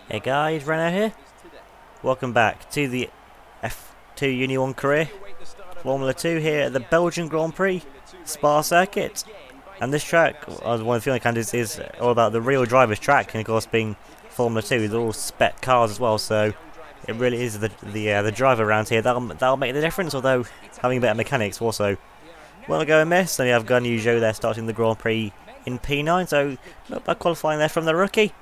Hey guys, Renault here. Welcome back to the F2 UniONE career. Formula 2 here at the Belgian Grand Prix, Spa circuit. And this track, as one of the feeling candidates, is all about the real driver's track, and of course being Formula 2, they're all spec cars as well, so it really is the driver around here that'll make the difference, although having better mechanics also won't go amiss. And you have Gun Joe there starting the Grand Prix in P9, so not bad qualifying there from the rookie.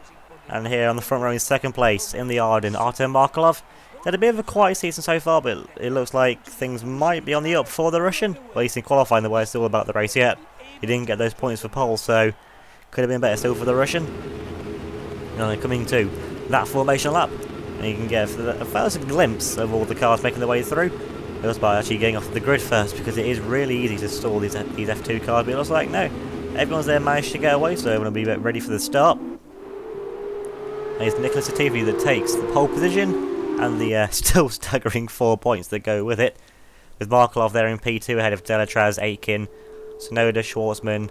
And here on the front row in second place in the Arden, Artem Markelov. Had a bit of a quiet season so far, but it looks like things might be on the up for the Russian. Well, he's in qualifying the way it's all about the race yet. He didn't get those points for pole, so could have been better still for the Russian. And coming to that formation lap, and you can get a first glimpse of all the cars making their way through. It was by actually getting off the grid first, because it is really easy to stall these F2 cars, but it looks like no, everyone's there managed to get away, so I'm going to be ready for the start. And it's Nicholas Latifi that takes the pole position and the still staggering 4 points that go with it. With Markelov there in P2 ahead of Delatraz, Aitken, Sonoda, Schwartzman,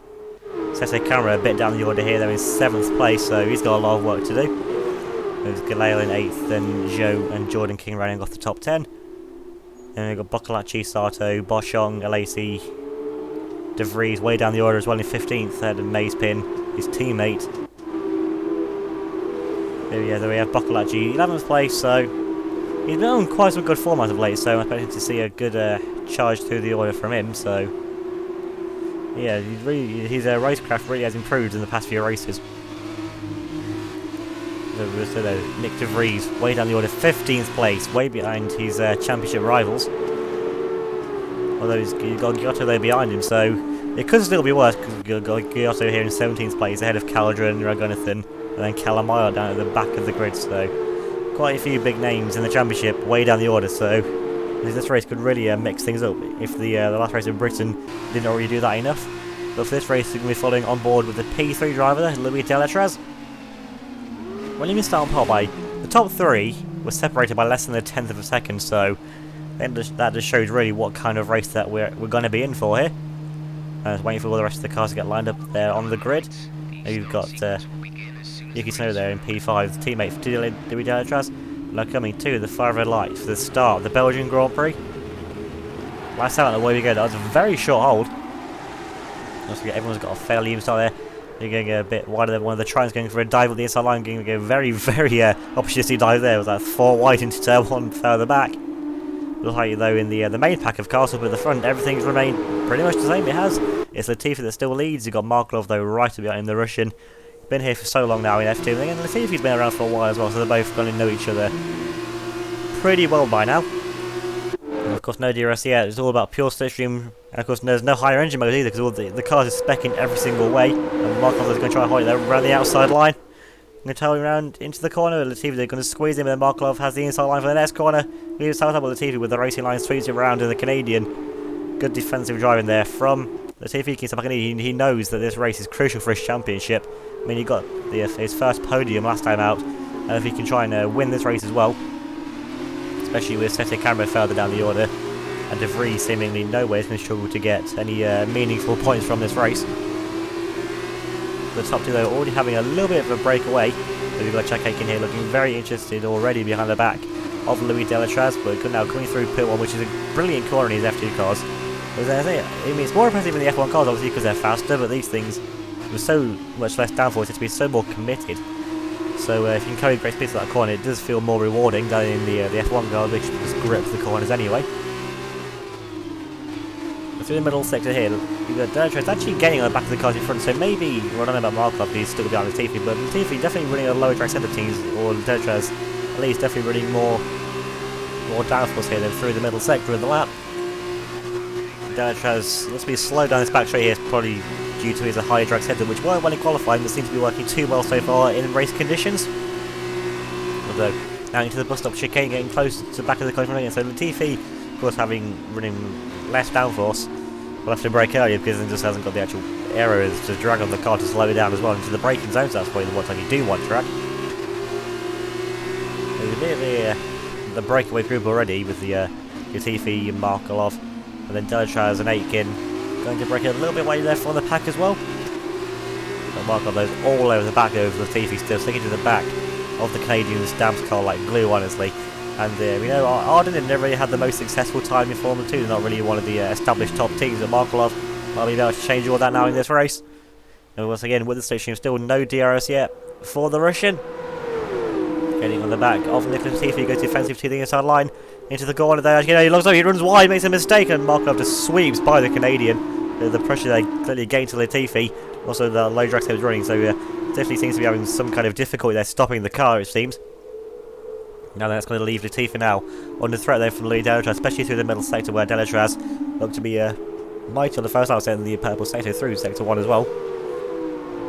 Sese Camera a bit down the order here. They're in 7th place, so he's got a lot of work to do. There's Galale in 8th, then Joe and Jordan King rounding off the top 10. Then we've got Boccolacci, Sato, Boschong, Alesi, De Vries way down the order as well in 15th ahead of Mazepin, his teammate. There we have Boccolacci, 11th place, so he's been on quite some good form as of late, so I'm expecting to see a good charge through the order from him, so yeah, his racecraft really has improved in the past few races. So Nick De Vries, way down the order, 15th place, way behind his championship rivals. Although he's got Giotto there behind him, so it could still be worse, because we've got Giotto here in 17th place, ahead of Caldron, Ragonathan, and then Calamaya down at the back of the grid, so quite a few big names in the championship way down the order, so this race could really mix things up if the last race in Britain didn't already do that enough. But for this race we're going to be following on board with the P3 driver, Louis Delatraz. Williams start on pole by the top 3 was separated by less than a tenth of a second, so that just shows really what kind of race that we're going to be in for here. Just waiting for all the rest of the cars to get lined up there on the grid. And you've got Yuki Tsunoda there in P5, the teammate for Louis Delatraz. Now coming to the far red light for the start of the Belgian Grand Prix. Last out, away we go. That was a very short hold. Everyone's got a fairly even start there. You're going a bit wider than one of the Trines, going for a dive at the inside line, going to go very, very opportunistic dive there. It was like 4 wide into turn 1 further back. Looks like though in the main pack of cars up at the front, everything's remained pretty much the same. It has. It's Latifi that still leads. You've got Markelov though right behind him, the Russian. Been here for so long now in F2, and again Latifi's been around for a while as well, so they're both going to know each other pretty well by now. And of course no DRS yet, it's all about pure slipstream, and of course there's no higher engine mode either, because all the cars are specking every single way, and Markelov is going to try and hold it there around the outside line. I'm going to tail him around into the corner. Latifi, they're going to squeeze him, and then Markelov has the inside line for the next corner. Leaves South up with Latifi with the racing line, sweeps him around in the Canadian. Good defensive driving there from Latifi. He knows that this race is crucial for his championship. I mean, he got his first podium last time out, and if he can try and win this race as well, especially with Sete Camera further down the order, and De Vries seemingly nowhere is going to struggle to get any meaningful points from this race. The top 2 though already having a little bit of a breakaway. So we've got Jack Aitken here looking very interested already behind the back of Louis Delatraz, but now coming through pit 1, which is a brilliant corner in his F2 cars. I mean, it's more impressive in the F1 cars obviously because they're faster, but these things with so much less downforce, it's to be so more committed. So if you can carry great speed to that corner, it does feel more rewarding than in the F1 cars, which just grip the corners anyway. Through the middle sector here, you've got Delatraz actually getting on the back of the cars in front, so maybe, well, I don't know about Markelov, he's still behind Latifi, but Latifi definitely running a lower drag center teams, or Delatraz at least definitely running more downforce here than through the middle sector of the lap. Delatraz looks to be slow down this back straight here, probably due to his higher drag center, which weren't well in qualifying, but seems to be working too well so far in race conditions. Although, now into the bus stop chicane, getting close to the back of the close running, so Latifi, of course, running less downforce, will have to brake earlier because it just hasn't got the actual aero to drag on the car to slow it down as well into the braking zone, so that's probably the one time you do want track. There's a bit of the breakaway group already with the Latifi and Markelov, and then Delatraz and Aitken going to break a little bit away there from the pack as well. But Markelov goes all over the back over Latifi, still sticking to the back of the Canadians stamps car like glue, honestly. And we know Arden never really had the most successful time in Formula 2. They're not really one of the established top teams. But Markelov might be able to change all that now in this race. And once again, with the station, still no DRS yet for the Russian. Getting on the back of Nicholas Latifi, goes defensive to the inside line, into the corner there. He looks like he runs wide, makes a mistake, and Markov just sweeps by the Canadian. The pressure they clearly gained to Latifi, also the low drag he was running, so definitely seems to be having some kind of difficulty there stopping the car, it seems. Now that's going to leave Latifi now under threat there from Louis Delatraz, especially through the middle sector where Delatraz looked to be mighty on the first lap, setting the purple sector through sector 1 as well.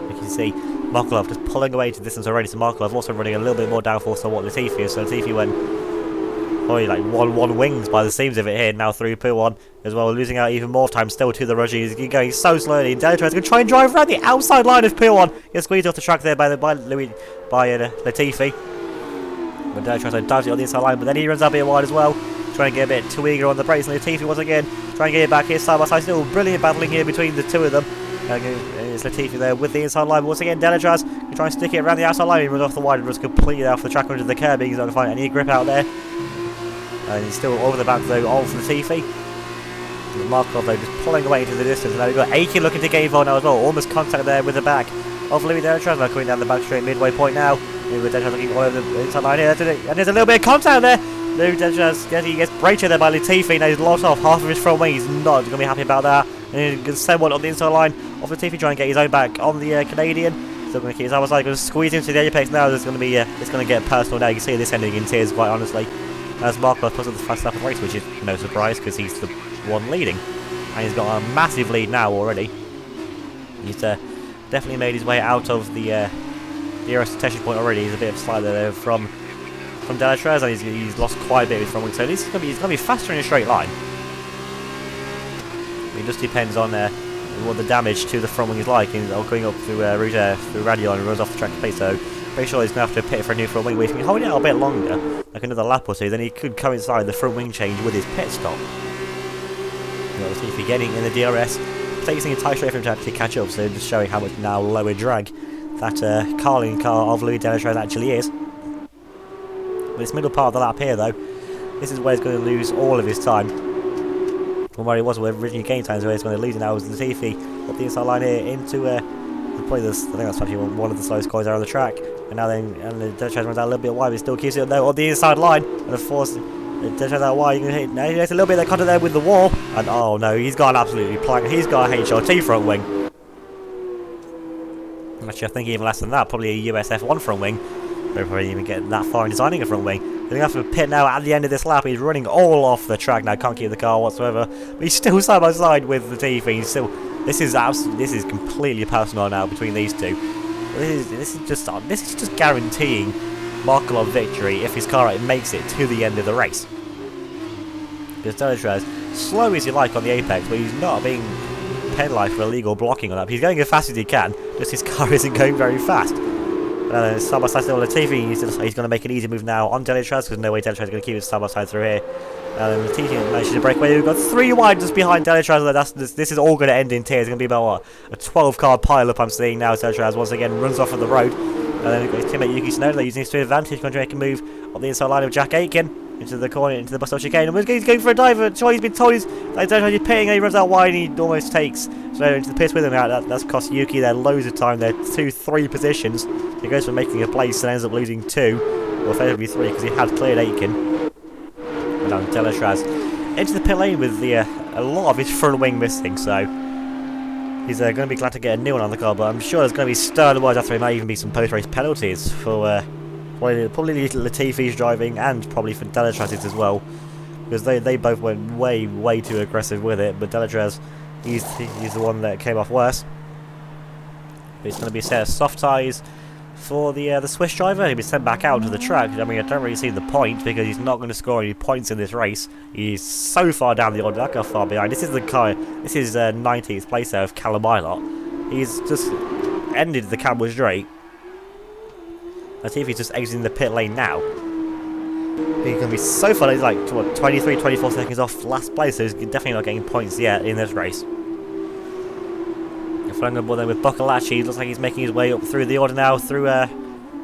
You can see Markelov just pulling away to distance already, so Markelov also running a little bit more downforce than what Latifi is, so Latifi went probably like one wings by the seams of it here, now through P1 as well, losing out even more time still to the Russians. He's going so slowly, and Delatraz going to try and drive around the outside line of P1, gets squeezed off the track there by Latifi. But Delatraz dives it on the inside line, but then he runs out a bit wide as well, trying to get a bit too eager on the brakes, and Latifi once again trying to get it back here side by side. Still brilliant battling here between the two of them. It's Latifi there with the inside line. Once again, Delatraz can try and stick it around the outside line. He runs off the wide and runs completely off the track under the curb. He's not going to find any grip out there. And he's still over the back though of Latifi. Markov though just pulling away into the distance. Now we've got Aiken looking to gain for now as well. Almost contact there with the back of Louis Delatraz. Now coming down the back straight midway point now. With Delatraz looking all over the inside line here. And there's a little bit of contact there. Louis Delatraz gets braked there by Latifi. Now he's lost off half of his front wing. He's not going to be happy about that. And he's going to send one on the inside line of Latifi, trying to get his own back on the Canadian. Still going to keep his other side, going to squeeze into the apex now. There's going to be it's going to get personal now. You can see this ending in tears, quite honestly, as Markov puts up the fast lap of the race, which is no surprise because he's the one leading, and he's got a massive lead now already. He's definitely made his way out of the DRS detection point already. He's a bit of a slide there from Delatraz, and he's lost quite a bit of his front wing, so he's going to be faster in a straight line. It just depends on what the damage to the front wing is like, and going up through through Radion and runs off the track space. So pretty sure he's going to have to pit for a new front wing. But if he can hold it out a bit longer, like another lap or two, then he could coincide the front wing change with his pit stop. Obviously, if you're getting in the DRS, it takes the entire straight for him to actually catch up. So just showing how much now lower drag that Carling car of Louis Delatraz actually is. But this middle part of the lap here, though, this is where he's going to lose all of his time. From where he was with originally gain time, so he's going to lose it now. Is Latifi up the inside line here into probably I think that's actually one of the slowest cars there on the track. And now then, and the Delatraz runs out a little bit wide, but he still keeps it there on the inside line. And of course, the Delatraz out wide. You can hit. Now he gets a little bit of contact there with the wall, and oh no, he's got an absolutely plank. He's got a HRT front wing. Actually, I think even less than that, probably a US F1 front wing. They'll probably even get that far in designing a front wing. He's going to have to pit now at the end of this lap. He's running all off the track now. Can't keep the car whatsoever. But he's still side by side with the Latifi. He's still. This is completely personal now between these two. This is just guaranteeing Markelov victory if his car makes it to the end of the race. Because Delatraz, slow as you like on the apex, but he's not being penalised for illegal blocking on that. He's going as fast as he can. Just his car isn't going very fast. Side by side still Latifi, he's going to make an easy move now on Delatraz, because no way Delatraz is going to keep his side by side through here. Latifi manages to break away. We've got 3 wide just behind Delatraz. This is all going to end in tears. It's going to be about what, a 12-car pile-up I'm seeing now. Delatraz once again runs off of the road. And then we've got his teammate Yuki Tsunoda using his to advantage, going to make a move on the inside line of Jack Aitken into the corner, into the bus stop chicane. And he's going for a dive. So he's been told he's pitting, and he runs out wide, and he almost takes Tsunoda into the pits with him. That's cost Yuki there loads of time there, 2-3 positions. He goes from making a place and ends up losing 2, or effectively 3, because he had cleared Aitken. And now Delatraz into the pit lane with a lot of his front wing missing, so he's going to be glad to get a new one on the car. But I'm sure there's going to be stern words after. There might even be some post-race penalties for probably Latifi's driving, and probably for Delatraz's as well, because they both went way too aggressive with it. But Delatraz, he's the one that came off worse. But it's going to be a set of soft tyres for the Swiss driver. He'll be sent back out to the track. I mean, I don't really see the point, because he's not going to score any points in this race. He's so far down the order. That car far behind. This is the car. This is 19th place there of Callum Ilott. He's just ended the Campbell Straight. Let's see if he's just exiting the pit lane now. He's going to be so far. He's like 23, 24 seconds off last place, so he's definitely not getting points yet in this race. Flying on board there with Boccolacci. Looks like he's making his way up through the order now, through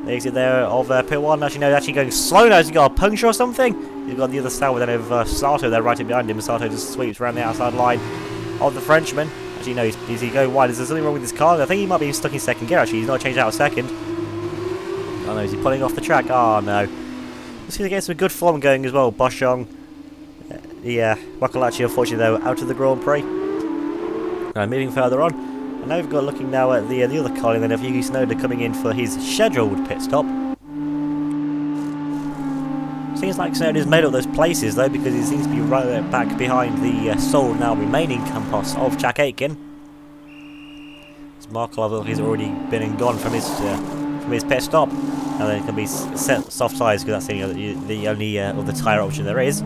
The exit there of pit 1. Actually, no, actually going slow now. Has he got a puncture or something? He's got the other Sauber then over Sato there right behind him. Sato just sweeps around the outside line of the Frenchman. Actually, no, is he going wide? Is there something wrong with his car? I think he might be stuck in second gear, actually. He's not changed out a second. Oh no, is he pulling off the track? Oh no. Let's see if he gets some good form going as well. Boschong. Yeah, Wakalachi, unfortunately, though, out of the Grand Prix. Moving further on. And now we've got looking now at the other car, and then of Yuki Tsunoda coming in for his scheduled pit stop. Seems like Tsunoda's made up those places, though, because he seems to be right back behind the sole now remaining Campos of Jack Aitken. As Markov has already been and gone from his pit stop. And then it can be set soft tyres because that's the only other tyre option there is.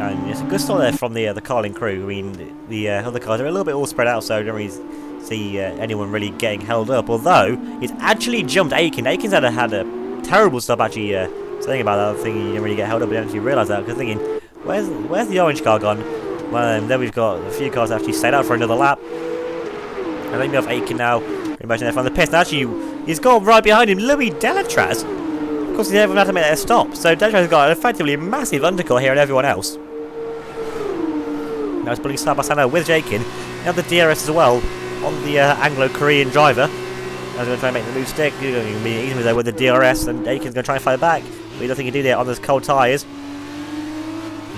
And it's a good start there from the Carlin crew. I mean, the other cars are a little bit all spread out, so I don't really see anyone really getting held up. Although, it's actually jumped Aitken. Aiken's had a terrible stop, actually. Saying about that, I think he didn't really get held up. I didn't actually realise that, because thinking, where's the orange car gone? Well, then we've got a few cars actually stayed out for another lap. And then we have Aitken now. Imagine they're from the pits. Actually, he's got right behind him, Louis Delatraz. Of course, he's never had to make that stop. So Delatraz has got effectively a massive undercut here and everyone else. Now he's pulling side by side now with Aiken. Now the DRS as well on the Anglo-Korean driver. Now he's going to try and make the move stick. He's going to be easy there with the DRS, and Aiken's going to try and fight back. But he doesn't think he can do that on those cold tyres.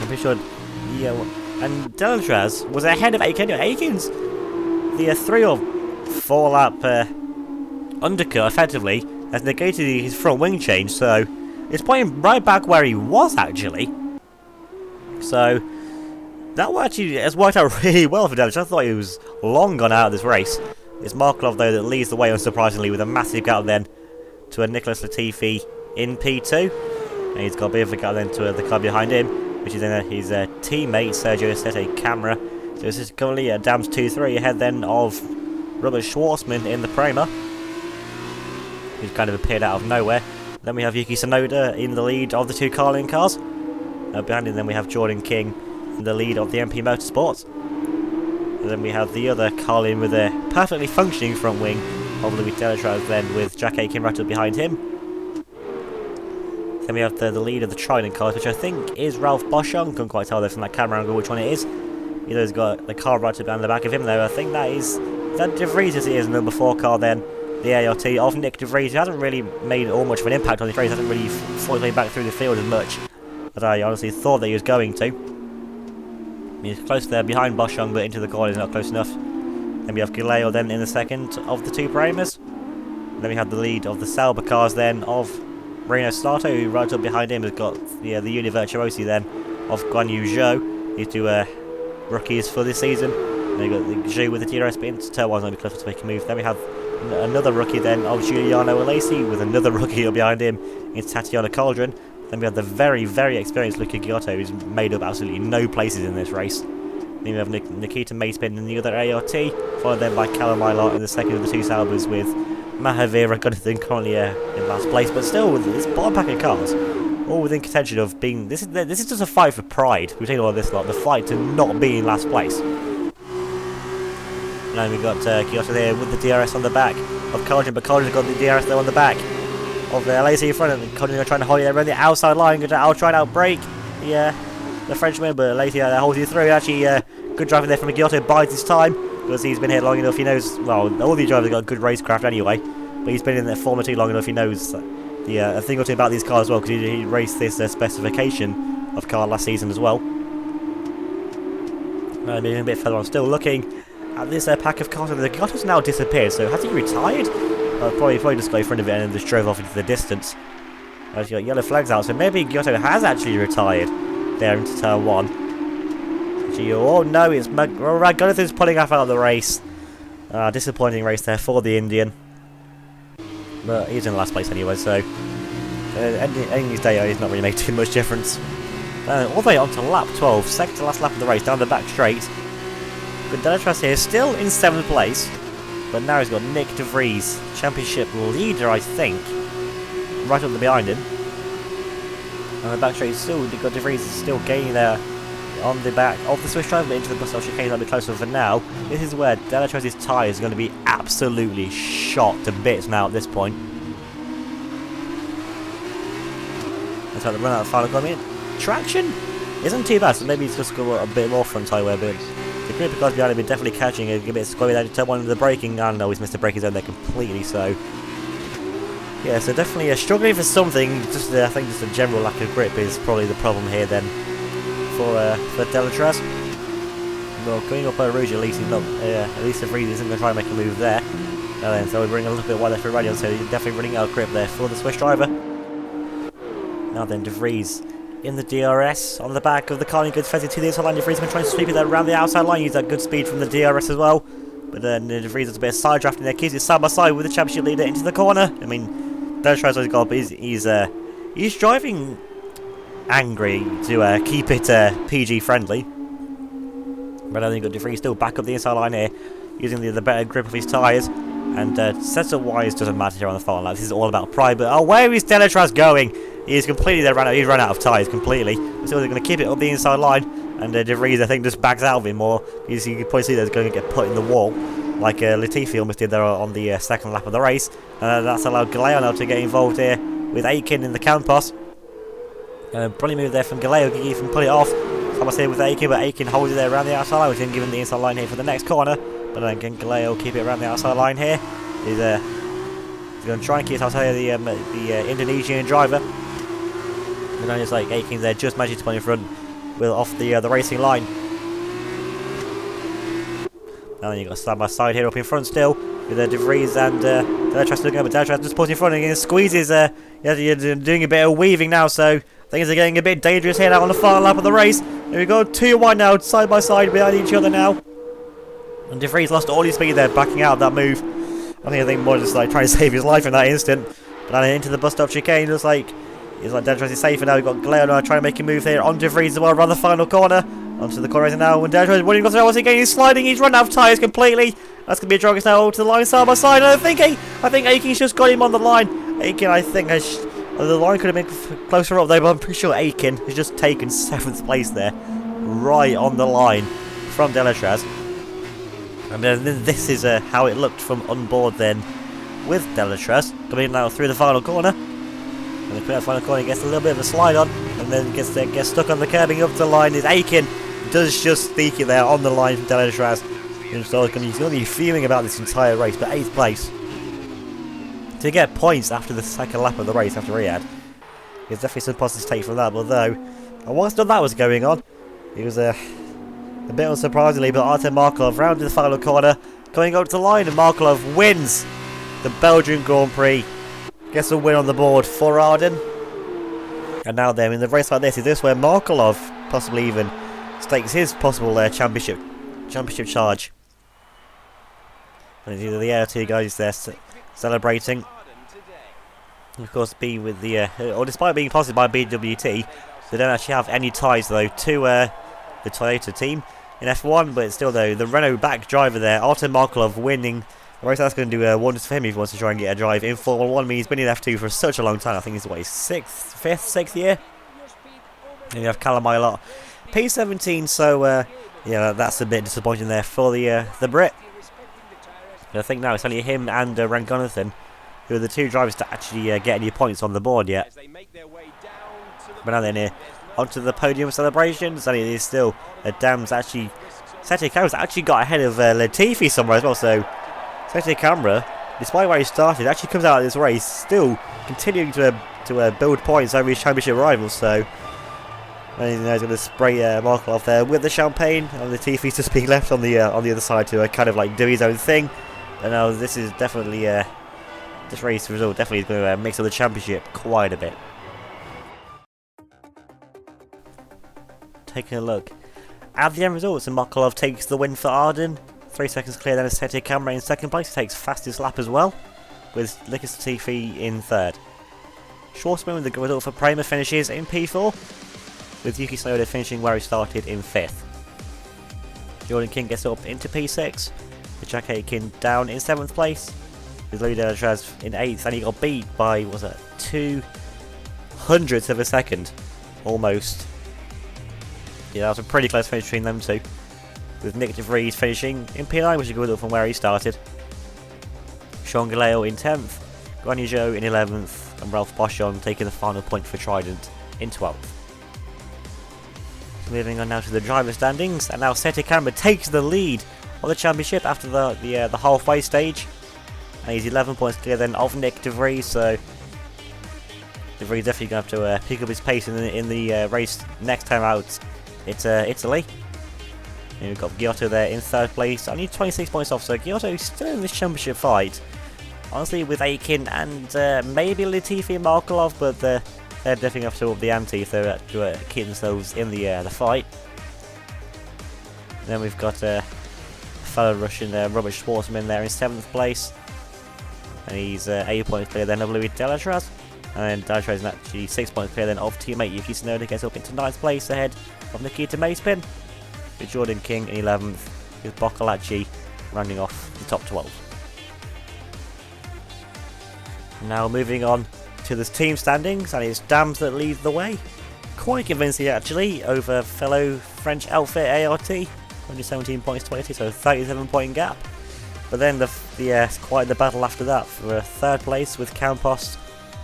I'm pretty sure. Yeah, and Delatraz was ahead of Aiken. Aiken's the 3 or 4 lap undercut effectively has negated his front wing change, so it's pointing right back where he was actually. So that actually has worked out really well for Delatraz. I thought he was long gone out of this race. It's Markov though that leads the way unsurprisingly with a massive gap then to a Nicholas Latifi in P2, and he's got a bit of a gap then to the car behind him, which is then his teammate Sergio Sette Camera. So this is currently at Dams 2-3 ahead then of Robert Schwartzman in the Prema, who's kind of appeared out of nowhere. Then we have Yuki Tsunoda in the lead of the 2 Carlin cars. Behind him then we have Jordan King in the lead of the MP Motorsports. And then we have the other Carlin with a perfectly functioning front wing of Louis Delatraz then with Jack Aitken right up behind him. Then we have the lead of the Trident cars, which I think is Ralph Boschong. Couldn't quite tell there from that camera angle which one it is. He's got the car right up down the back of him though. I think that is that De Vries as he is number 4 car then. The ART of Nick De Vries, who hasn't really made all much of an impact on this race, hasn't really fought his way back through the field as much as I honestly thought that he was going to. He's close there behind Boschong, but into the corner is not close enough. Then we have Gileo then in the second of the 2 Premas. Then we have the lead of the Sauber cars then of Reno Sato, who right up behind him has got the Uni Virtuosi then of Guan Yu Zhou. These 2 rookies for this season. Then you've got the Zhou with the DRS, but into turn 1's going to be closer to make a move. Then we have another rookie then of Giuliano Alesi with another rookie up behind him. It's Tatiana Cauldron. Then we have the very, very experienced Luca Giotto, who's made up absolutely no places in this race. Then we have Nikita Mayspin in the other ART, followed then by Callum Eilert in the second of the 2 Saubers, with Mahavir Raghunathan currently in last place. But still, with this bottom pack of cars, all within contention of being... This is just a fight for pride. We've taken all of this lot, the fight to not be in last place. Now we've got Giotto there with the DRS on the back of Cauldron, but Cauldron's got the DRS there on the back of the LAC in front, and Cauldron's trying to hold it around the outside line. I'll try and outbrake the Frenchman, but Lacey holds you through. Actually, good driving there from Giotto, bides his time because he's been here long enough. He knows, well, all these drivers have got good racecraft anyway, but he's been in the Formula 2 long enough. He knows a thing or two about these cars as well, because he raced this specification of car last season as well. Moving a bit further on, still looking at this pack of cars. The Giotto's now disappeared, so has he retired? Probably just got in front of it and then just drove off into the distance. He's got yellow flags out, so maybe Giotto has actually retired there into turn 1. Actually, oh no, it's Raghunathan's pulling off out of the race. Disappointing race there for the Indian. But he's in last place anyway, so ending his day, he's not really made too much difference. All the way on to lap 12, second to last lap of the race, down the back straight. But Delatraz here, still in 7th place. But now he's got Nick De Vries, championship leader, I think, right up behind him. And the back straight, still got De Vries is still gaining there on the back of the Swiss driver, but into the bus stop chicane a bit closer for now. This is where Delatraz's tyres are going to be absolutely shot to bits now at this point. Looks like the run out of the final corner. I mean, traction isn't too bad, so maybe it's just got a bit more front tyre wear, but the grip because behind him is definitely catching a bit squirmy there to turn one of the braking. I know he's missed the braking zone there completely, so yeah, so definitely struggling for something. Just I think just a general lack of grip is probably the problem here then for Delatraz. Well, coming up Rouge, at least he's not. At least the Vries isn't going to try and make a move there. And then so we're bringing a little bit wide left for radio, so you're definitely running out of grip there for the Swiss driver. Now then, De Vries in the DRS on the back of the car, and goes fezzy to the inside line. De Vries has been trying to sweep it there around the outside line. Use that good speed from the DRS as well. But then De Vries has a bit of side drafting there, keeps it side by side with the championship leader into the corner. I mean, Delatraz has got, but he's driving angry to keep it PG friendly. But I think De Vries still back up the inside line here, using the better grip of his tyres. And setup wise doesn't matter here on the final lap. This is all about pride. But where is Delatraz going? He's completely he's run out of tyres completely. So they're going to keep it up the inside line. And De Vries, I think, just backs out of him more. You can probably see that he's going to get put in the wall, like Latifi almost did there on the second lap of the race. That's allowed Galeo now to get involved here with Aiken in the Campos. Brilliant move there from Galeo, he can pull it off. I must say with Aiken, but Aiken holds it there around the outside line, which is given the inside line here for the next corner. But then again, Galeo keep it around the outside line here. He's going to try and keep it outside the Indonesian driver. And then it's like Aiken there, just managing to put in front off the racing line. Now then you've got side by side here up in front still with De Vries and Delatraz looking up, but Delatraz just pulls in front and squeezes. You're doing a bit of weaving now, so things are getting a bit dangerous here now on the final lap of the race. Here we go, 2 wide now, side by side behind each other now. And De Vries lost all his speed there, backing out of that move. I think more just like trying to save his life in that instant. But then into the bus stop chicane, looks like Delatraz is safer now. We've got Galeo now trying to make a move there on De Vries as well, around the final corner. Onto the corner now, when Delatraz is winning, once again he's sliding, he's run out of tyres completely. That's going to be a drag now to the line side by side. And I think Aiken's just got him on the line. Aiken, I think, the line could have been closer up though, but I'm pretty sure Aiken has just taken 7th place there, right on the line from Delatraz. And then this is how it looked from on board then with Delatraz coming now through the final corner. And the final corner gets a little bit of a slide on, and then gets stuck on the curbing up the line. Is Aiken does just sneak it there on the line from Delatraz. He's going to be fuming about this entire race, but 8th place. To get points after the second lap of the race after Riyadh, there's definitely some positive take from that. Although, whilst none of that was going on, it was a bit unsurprisingly, but Artem Markelov rounded the final corner, going up to the line, and Markelov wins the Belgian Grand Prix. Gets a win on the board for Arden. And now then, in the race like this, is this where Markelov possibly even stakes his possible championship charge? And it's either the air two guys there celebrating. And of course, be with the or despite being sponsored by BWT, they don't actually have any ties though to the Toyota team in F1. But still though, the Renault back driver there, Artem Markelov, winning the race. That's going to do wonders for him if he wants to try and get a drive in Formula 1. I mean, he's been in F2 for such a long time. I think it's his 6th year. And you have Callum Ilott, P17. So yeah, that's a bit disappointing there for the Brit. But I think now it's only him and Rangonathan who are the 2 drivers to actually get any points on the board yet. But now then onto the podium celebrations, and it is still Dam's actually Seti Camera's actually got ahead of Latifi somewhere as well. So Seti Camera, despite where he started, actually comes out of this race still continuing to build points over his championship rivals. So and he's going to spray Markelov there with the champagne, and Latifi's just being left on the other side to kind of like do his own thing. And now this is definitely this race result definitely is going to mix up the championship quite a bit. Taking a look at the end results, and Markelov takes the win for Arden. 3 seconds clear, then Seti Camera in 2nd place. He takes fastest lap as well, with Likas Latifi in 3rd. Schwarzman with the result for Prema finishes in P4, with Yuki Tsunoda finishing where he started in 5th. Jordan King gets up into P6, with Jack Aitken down in 7th place, with Louis Delatraz in 8th, and he got beat by, 2/100th of a second, almost. Yeah, that was a pretty close finish between them two, with Nick De Vries finishing in P9, which is good up from where he started. Sean Galeo in 10th, Guanyu Zhou in 11th, and Ralph Boschon taking the final point for Trident in 12th. Moving on now to the driver standings, and now Seti Cameron takes the lead of the championship after the halfway stage, and he's 11 points clear then of Nick De Vries. So De Vries definitely going to have to pick up his pace in the race next time out. It's Italy. And we've got Giotto there in 3rd place, only 26 points off, so Giotto is still in this championship fight. Honestly, with Aiken and maybe Latifi and Markelov, but they're definitely have to up the ante if they're to keep themselves in the fight. Then we've got fellow Russian Robert Schwartzman there in 7th place, and he's 8 points clear then of Louis Delatraz, and then Delatraz is actually 6 points clear then of teammate Yuki Tsunoda, gets up into 9th place ahead of Nikita Mazepin, with Jordan King in 11th, with Boccolacci rounding off the top 12. Now moving on to the team standings, and it's Dams that lead the way. Quite convincing actually, over fellow French outfit ART, only 17 points to 80, so a 37 point gap. But then quite the battle after that for 3rd place with Campos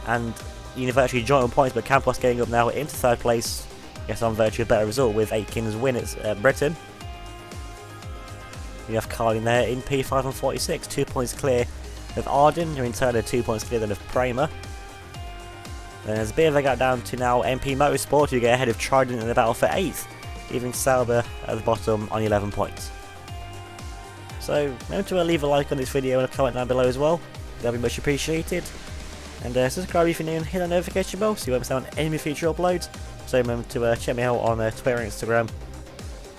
and virtually joint on points, but Campos getting up now into 3rd place, yes, on virtue of a better result with Aitken's win at Britain. You have Carlin there in P5 and 46, 2 points clear of Arden, who in turn are 2 points clear then of Kramer. Then there's a bit of a gap down to now MP Motorsport, who get ahead of Trident in the battle for 8th, leaving Sauber at the bottom on 11 points. So remember to leave a like on this video and a comment down below as well, that'll be much appreciated. And subscribe if you're new and hit that notification bell so you won't miss out on any future uploads. So remember to check me out on Twitter and Instagram,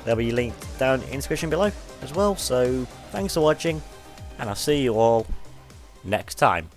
they'll be linked down in the description below as well. So thanks for watching, and I'll see you all next time.